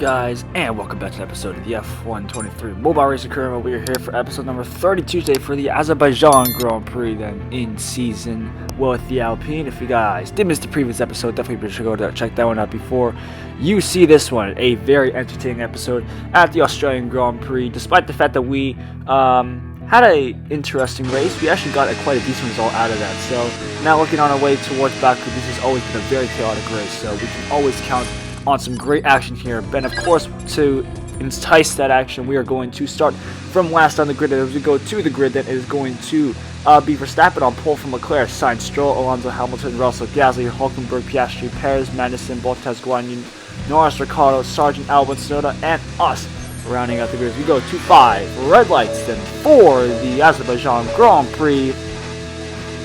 guys, and welcome back to an episode of the F123 Mobile Racing Career. We are here for episode number 32 today for the Azerbaijan Grand Prix, then in season with the Alpine. If you guys did miss the previous episode, definitely be sure to go check that one out before you see this one. A very entertaining episode at the Australian Grand Prix. Despite the fact that we had a interesting race, we actually got quite a decent result out of that. So now looking on our way towards Baku, this has always been a very chaotic race, so we can always count on some great action here. And of course, to entice that action, we are going to start from last on the grid. As we go to the grid, then it is going to be Verstappen on pole from Leclerc, Sainz, Stroll, Alonso, Hamilton, Russell, Gasly, Hulkenberg, Piastri, Perez, Magnussen, Bottas, Guanyu, Norris, Ricciardo, Sargent, Albon, Tsunoda, and us rounding out the grid. As we go to 5 red lights then for the Azerbaijan Grand Prix,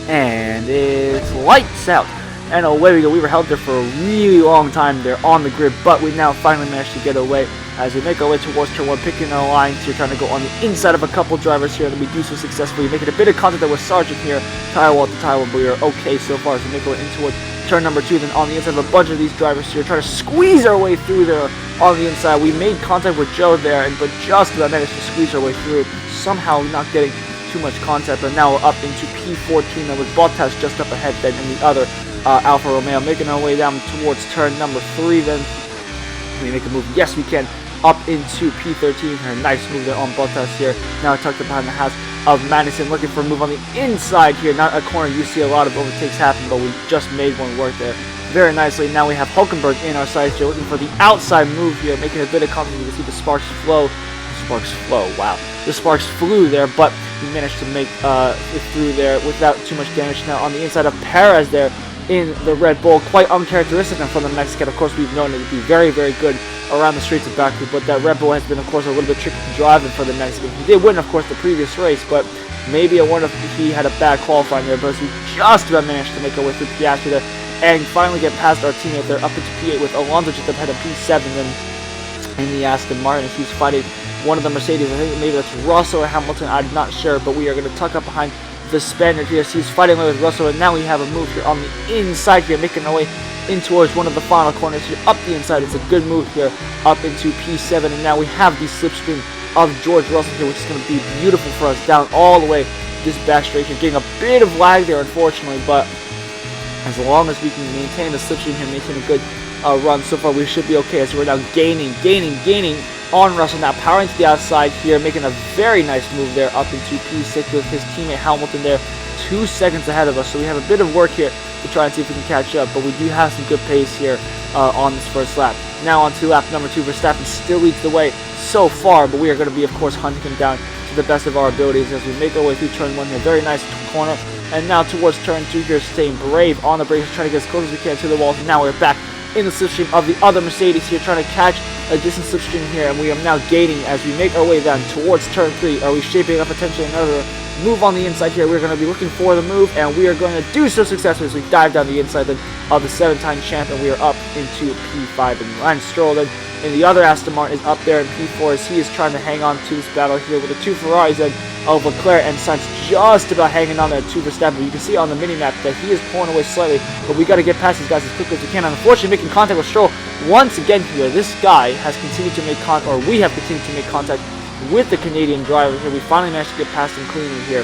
and it's lights out. And away we go. We were held there for a really long time there on the grid, but we now finally managed to get away as we make our way towards turn 1, picking our lines here, trying to go on the inside of a couple drivers here, and we do so successfully, making a bit of contact there with Sargent here, tire wall to tire wall, but we are okay so far as we make our way in towards turn number 2, then on the inside of a bunch of these drivers here, trying to squeeze our way through there on the inside. We made contact with Joe there, but just about managed to squeeze our way through, somehow not getting too much contact, but now we're up into P14, and with Bottas just up ahead then in the other Alfa Romeo, making our way down towards turn number 3. Then we make a move, yes we can, up into P13. A nice move there on Bottas here, now tucked behind the house of Magnussen, looking for a move on the inside here, not a corner you see a lot of overtakes happen, but we just made one work there very nicely. Now we have Hulkenberg in our sights here, looking for the outside move here, making a bit of contact. You can see the sparks flew there, but we managed to make it through there without too much damage. Now on the inside of Perez there in the Red Bull, quite uncharacteristic from the Mexican. Of course, we've known it to be very, very good around the streets of Baku, but that Red Bull has been, of course, a little bit tricky to drive in for the Mexican. He did win, of course, the previous race, but maybe I wonder if he had a bad qualifying there, but we just about managed to make our way through Piastri there and finally get past our teammate there up into P8 with Alonso just ahead of P7 then in the Aston Martin. He's fighting one of the Mercedes. I think maybe that's Russell or Hamilton, I'm not sure, but we are going to tuck up behind the Spaniard here. So he's fighting away with Russell, and now we have a move here on the inside here, making our way in towards one of the final corners here up the inside. It's a good move here up into P7, and now we have the slipstream of George Russell here, which is going to be beautiful for us down all the way this back straight here, getting a bit of lag there unfortunately, but as long as we can maintain the slipstream here, maintain a good run so far, we should be okay, as we're now gaining on Russell, now powering to the outside here, making a very nice move there up into P6 with his teammate Hamilton there 2 seconds ahead of us. So we have a bit of work here to try and see if we can catch up, but we do have some good pace here on this first lap. Now on to lap number 2, Verstappen still leads the way so far, but we are going to be, of course, hunting him down to the best of our abilities as we make our way through turn 1 here. Very nice corner, and now towards turn 2 here, staying brave on the brakes, trying to get as close as we can to the walls. And now we're back in the slipstream of the other Mercedes here, trying to catch a distant slipstream here, and we are now gaining as we make our way down towards turn 3. Are we shaping up potentially another move on the inside here? We're going to be looking for the move, and we are going to do so successfully as we dive down the inside then of the 7-time champ, and we are up into P5. And Lance Stroll then in the other Aston Martin is up there in P4 as he is trying to hang on to this battle here with the 2 Ferraris then of Leclerc and Sainz just about hanging on there to Verstappen. You can see on the mini-map that he is pulling away slightly, but we got to get past these guys as quickly as we can. And unfortunately, making contact with Stroll once again here. This guy has continued to make contact, or we have continued to make contact with the Canadian driver here. We finally managed to get past him cleanly here,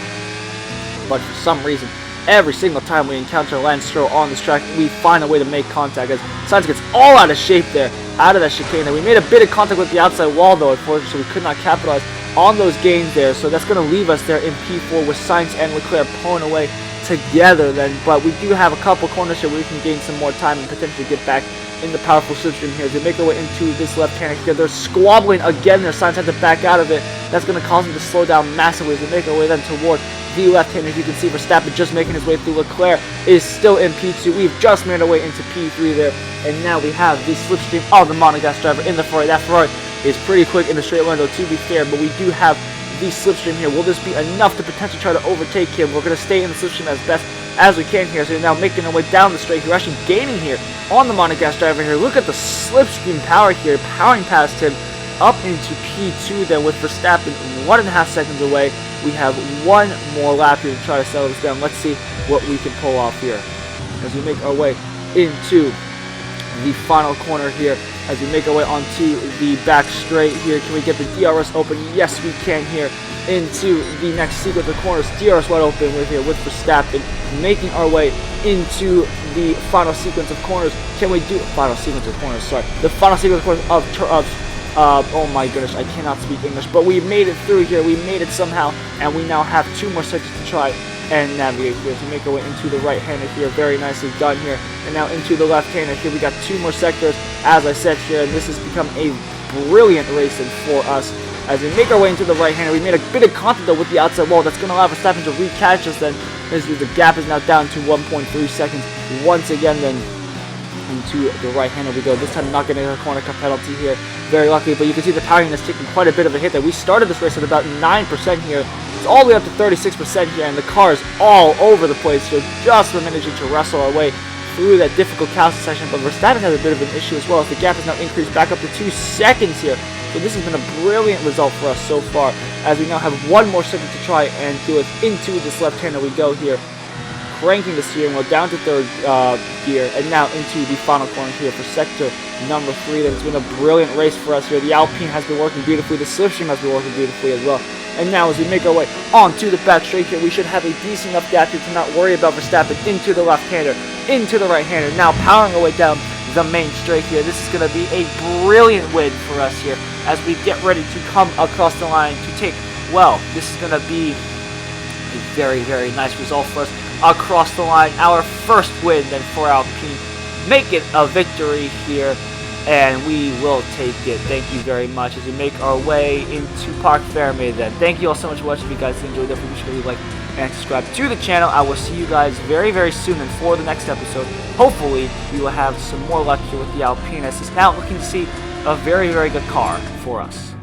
but for some reason, every single time we encounter Lance Stroll on this track, we find a way to make contact as Sainz gets all out of shape there, out of that chicane. We made a bit of contact with the outside wall though, unfortunately, so we could not capitalize on those gains there. So that's going to leave us there in P4 with Sainz and Leclerc pulling away together then. But we do have a couple corners here where we can gain some more time and potentially get back in the powerful slipstream here as we make our way into this left-hander here. They're squabbling again there. Sainz had to back out of it. That's going to cause them to slow down massively as we make our way then towards the left-hander. You can see Verstappen just making his way through. Leclerc is still in P2. We've just made our way into P3 there, and now we have the slipstream of the Monegasque driver in the Ferrari. That Ferrari is pretty quick in the straight line though, to be fair, but we do have the slipstream here. Will this be enough to potentially try to overtake him? We're going to stay in the slipstream as best as we can here. So we're now making our way down the straight. We're actually gaining here on the Monegasque driver here. Look at the slipstream power here, powering past him up into P2 then with Verstappen 1.5 seconds away. We have one more lap here to try to settle this down. Let's see what we can pull off here as we make our way into the final corner here as we make our way onto the back straight here. Can we get the DRS open? Yes, we can here. Into the next sequence of corners. DRS wide open with Verstappen, making our way into the final sequence of corners. Can we do final sequence of corners? Sorry, the final sequence of corners oh my goodness, I cannot speak English, but we made it through here. We made it somehow, and we now have 2 more sectors to try and navigate here to make our way into the right-hander here. Very nicely done here, and now into the left-hander here. We got 2 more sectors, as I said here, and this has become a brilliant racing for us. As we make our way into the right-hander, we made a bit of contact though with the outside wall. That's going to allow Verstappen to recatch us then. As the gap is now down to 1.3 seconds. Once again then, into the right-hander we go. This time not getting a corner cut penalty here. Very lucky, but you can see the power unit is taking quite a bit of a hit there. We started this race at about 9% here. It's all the way up to 36% here, and the car is all over the place here. Just managing to wrestle our way through that difficult castle section, but Verstappen has a bit of an issue as well, as the gap is now increased back up to 2 seconds here. So this has been a brilliant result for us so far, as we now have 1 more second to try and do it. Into this left-hander we go here, cranking the steering wheel down to 3rd gear, and now into the final corner here for sector number 3. That's been a brilliant race for us here. The Alpine has been working beautifully, the Slipstream has been working beautifully as well. And now as we make our way onto the back straight here, we should have a decent enough gap here to not worry about Verstappen. Into the left-hander, into the right-hander, now powering our way down the main straight here. This is going to be a brilliant win for us here as we get ready to come across the line to take, well, this is going to be a very, very nice result for us across the line. Our first win then for Alpine. Make it a victory here, and we will take it. Thank you very much as we make our way into Parc Fermé then. Thank you all so much for watching. If you guys enjoyed, definitely be sure to leave a like and subscribe to the channel. I will see you guys very, very soon, and for the next episode, hopefully we will have some more luck here with the Alpine, as it's now looking to see a very, very good car for us.